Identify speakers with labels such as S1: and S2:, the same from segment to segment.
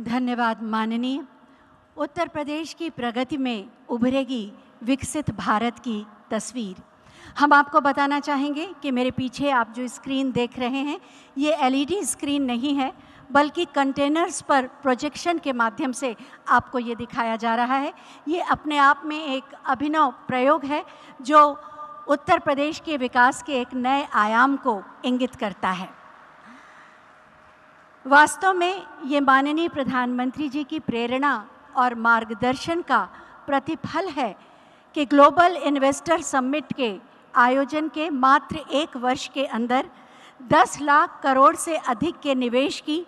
S1: धन्यवाद माननीय। उत्तर प्रदेश की प्रगति में उभरेगी विकसित भारत की तस्वीर। हम आपको बताना चाहेंगे कि मेरे पीछे आप जो स्क्रीन देख रहे हैं ये एलईडी स्क्रीन नहीं है, बल्कि कंटेनर्स पर प्रोजेक्शन के माध्यम से आपको ये दिखाया जा रहा है। ये अपने आप में एक अभिनव प्रयोग है जो उत्तर प्रदेश के विकास के एक नए आयाम को इंगित करता है। वास्तव में ये माननीय प्रधानमंत्री जी की प्रेरणा और मार्गदर्शन का प्रतिफल है कि ग्लोबल इन्वेस्टर समिट के आयोजन के मात्र 1 वर्ष के अंदर 10 लाख करोड़ से अधिक के निवेश की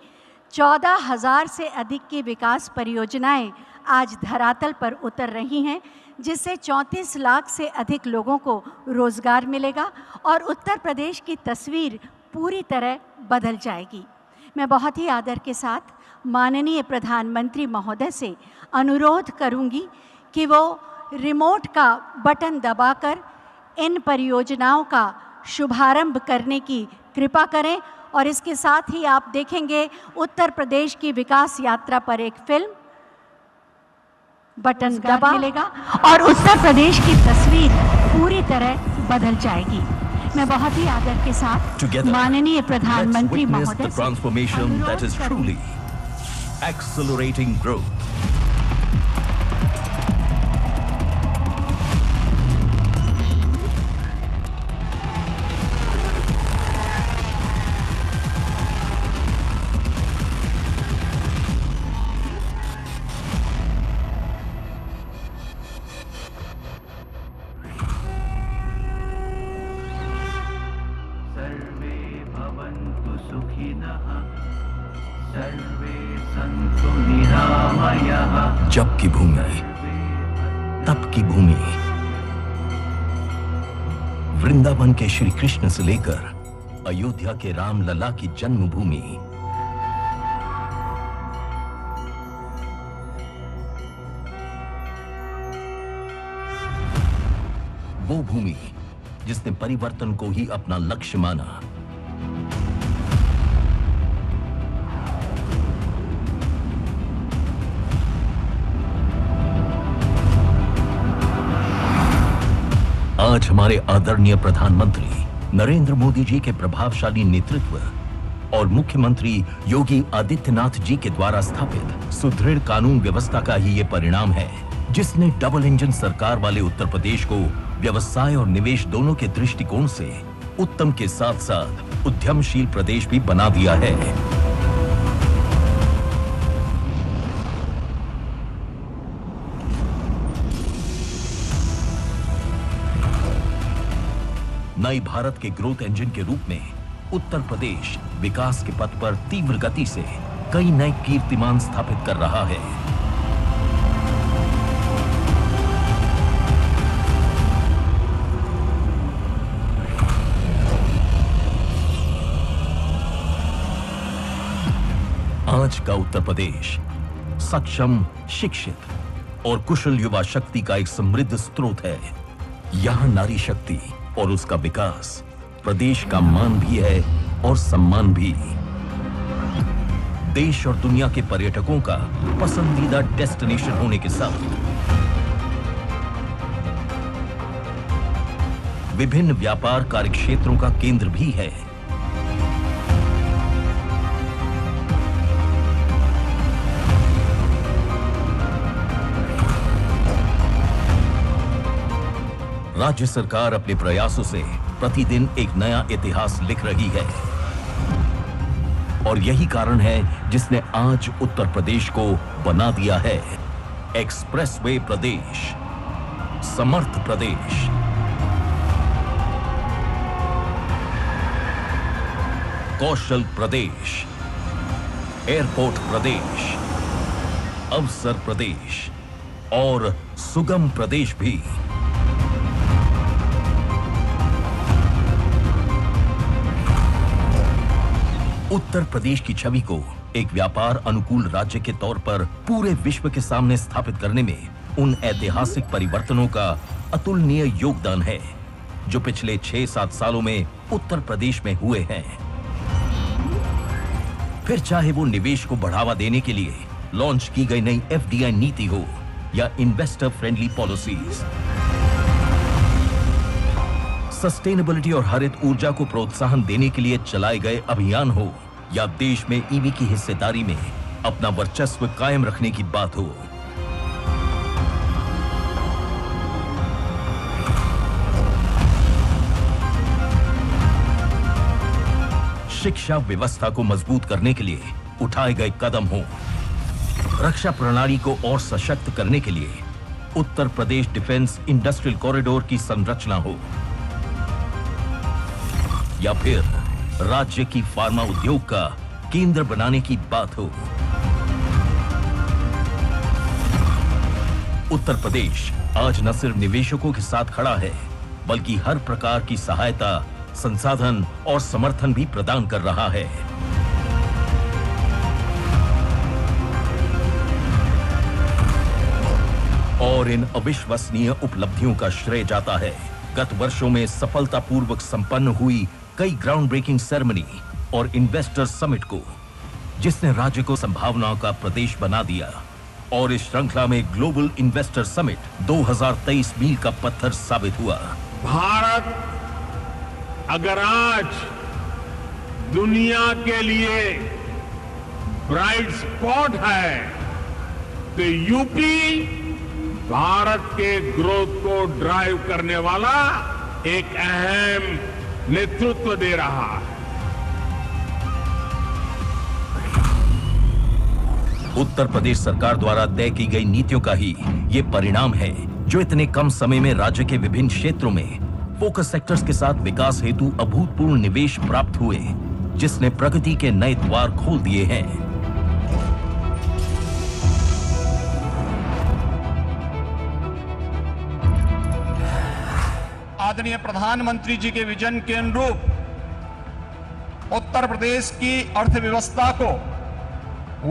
S1: 14,000 से अधिक की विकास परियोजनाएं आज धरातल पर उतर रही हैं, जिससे 34 लाख से अधिक लोगों को रोजगार मिलेगा और उत्तर प्रदेश की तस्वीर पूरी तरह बदल जाएगी। मैं बहुत ही आदर के साथ माननीय प्रधानमंत्री महोदय से अनुरोध करूंगी कि वो रिमोट का बटन दबाकर इन परियोजनाओं का शुभारंभ करने की कृपा करें और इसके साथ ही आप देखेंगे उत्तर प्रदेश की विकास यात्रा पर एक फिल्म बटन दबा मिलेगा और उत्तर प्रदेश की तस्वीर पूरी तरह बदल जाएगी। मैं बहुत ही आदर के साथ माननीय प्रधानमंत्री महोदय से
S2: transformation that is truly accelerating growth. जब की भूमि तब की भूमि, वृंदावन के श्री कृष्ण से लेकर अयोध्या के राम लला की जन्मभूमि, वो भूमि जिसने परिवर्तन को ही अपना लक्ष्य माना। आज हमारे आदरणीय प्रधानमंत्री नरेंद्र मोदी जी के प्रभावशाली नेतृत्व और मुख्यमंत्री योगी आदित्यनाथ जी के द्वारा स्थापित सुदृढ़ कानून व्यवस्था का ही ये परिणाम है, जिसने डबल इंजन सरकार वाले उत्तर प्रदेश को व्यवसाय और निवेश दोनों के दृष्टिकोण से उत्तम के साथ साथ उद्यमशील प्रदेश भी बना दिया है। नए भारत के ग्रोथ इंजन के रूप में उत्तर प्रदेश विकास के पथ पर तीव्र गति से कई नए कीर्तिमान स्थापित कर रहा है। आज का उत्तर प्रदेश सक्षम, शिक्षित और कुशल युवा शक्ति का एक समृद्ध स्रोत है। यहां नारी शक्ति और उसका विकास प्रदेश का मान भी है और सम्मान भी। देश और दुनिया के पर्यटकों का पसंदीदा डेस्टिनेशन होने के साथ विभिन्न व्यापार कार्यक्षेत्रों का केंद्र भी है। राज्य सरकार अपने प्रयासों से प्रतिदिन एक नया इतिहास लिख रही है और यही कारण है जिसने आज उत्तर प्रदेश को बना दिया है एक्सप्रेसवे प्रदेश, समर्थ प्रदेश, कौशल प्रदेश, एयरपोर्ट प्रदेश, अवसर प्रदेश और सुगम प्रदेश भी। उत्तर प्रदेश की छवि को एक व्यापार अनुकूल राज्य के तौर पर पूरे विश्व के सामने स्थापित करने में उन ऐतिहासिक परिवर्तनों का अतुलनीय योगदान है जो पिछले 6-7 सालों में उत्तर प्रदेश में हुए हैं। फिर चाहे वो निवेश को बढ़ावा देने के लिए लॉन्च की गई नई एफडीआई नीति हो या इन्वेस्टर फ्रेंडली पॉलिसीज, सस्टेनेबिलिटी और हरित ऊर्जा को प्रोत्साहन देने के लिए चलाए गए अभियान हो या देश में ईवी की हिस्सेदारी में अपना वर्चस्व कायम रखने की बात हो, शिक्षा व्यवस्था को मजबूत करने के लिए उठाए गए कदम हो, रक्षा प्रणाली को और सशक्त करने के लिए Uttar Pradesh defence industrial corridor की संरचना हो, या फिर राज्य की फार्मा उद्योग का केंद्र बनाने की बात हो। उत्तर प्रदेश आज न सिर्फ निवेशकों के साथ खड़ा है, बल्कि हर प्रकार की सहायता, संसाधन और समर्थन भी प्रदान कर रहा है। और इन अविश्वसनीय उपलब्धियों का श्रेय जाता है गत वर्षों में सफलतापूर्वक संपन्न हुई कई ग्राउंड ब्रेकिंग सेरेमनी और इन्वेस्टर समिट को, जिसने राज्य को संभावनाओं का प्रदेश बना दिया। और इस श्रृंखला में ग्लोबल इन्वेस्टर समिट 2023 मील का पत्थर साबित हुआ।
S3: भारत अगर आज दुनिया के लिए ब्राइट स्पॉट है तो यूपी भारत के ग्रोथ को ड्राइव करने वाला एक अहम नेतृत्व दे रहा है।
S2: उत्तर प्रदेश सरकार द्वारा तय की गई नीतियों का ही ये परिणाम है जो इतने कम समय में राज्य के विभिन्न क्षेत्रों में फोकस सेक्टर्स के साथ विकास हेतु अभूतपूर्व निवेश प्राप्त हुए, जिसने प्रगति के नए द्वार खोल दिए हैं।
S4: आदरणीय प्रधानमंत्री जी के विजन के अनुरूप उत्तर प्रदेश की अर्थव्यवस्था को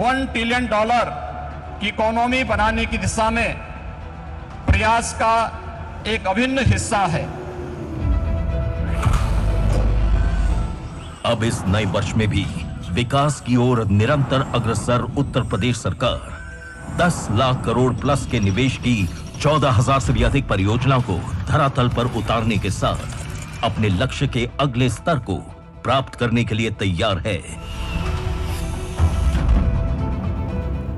S4: $1 ट्रिलियन की इकोनॉमी बनाने की दिशा में प्रयास का एक अभिन्न हिस्सा है।
S2: अब इस नए वर्ष में भी विकास की ओर निरंतर अग्रसर उत्तर प्रदेश सरकार 10 लाख करोड़ प्लस के निवेश की 14,000 से भी अधिक परियोजनाओं को धरातल पर उतारने के साथ अपने लक्ष्य के अगले स्तर को प्राप्त करने के लिए तैयार है।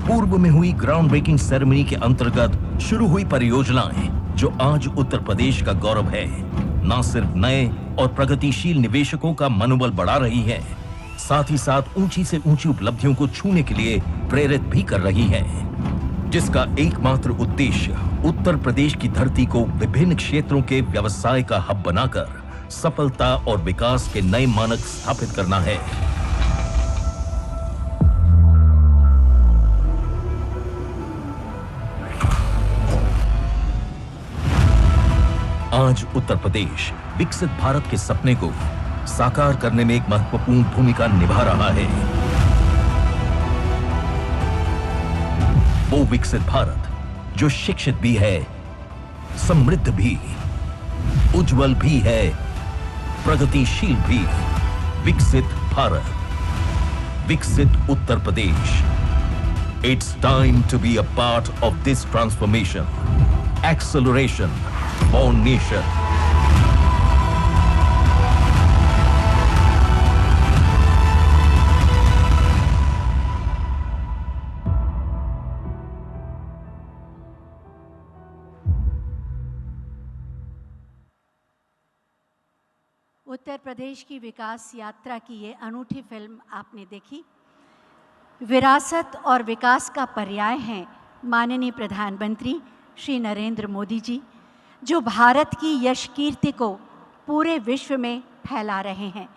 S2: पूर्व में हुई ग्राउंड ब्रेकिंग सेरेमनी के अंतर्गत शुरू हुई परियोजनाएं जो आज उत्तर प्रदेश का गौरव है, न सिर्फ नए और प्रगतिशील निवेशकों का मनोबल बढ़ा रही है, साथ ही साथ ऊंची से ऊंची उपलब्धियों को छूने के लिए प्रेरित भी कर रही है, जिसका एकमात्र उद्देश्य उत्तर प्रदेश की धरती को विभिन्न क्षेत्रों के व्यवसाय का हब बनाकर सफलता और विकास के नए मानक स्थापित करना है। आज उत्तर प्रदेश विकसित भारत के सपने को साकार करने में एक महत्वपूर्ण भूमिका निभा रहा है। वो विकसित भारत जो शिक्षित भी है, समृद्ध भी, उज्जवल भी है, प्रगतिशील भी। विकसित भारत, विकसित Uttar Pradesh. It's time to be a part of this transformation. Acceleration for nation.
S1: Uttar Pradesh की विकास यात्रा की ये अनूठी फिल्म आपने देखी। विरासत और विकास का पर्याय हैं माननीय प्रधानमंत्री श्री नरेंद्र मोदी जी, जो भारत की यश कीर्ति को पूरे विश्व में फैला रहे हैं।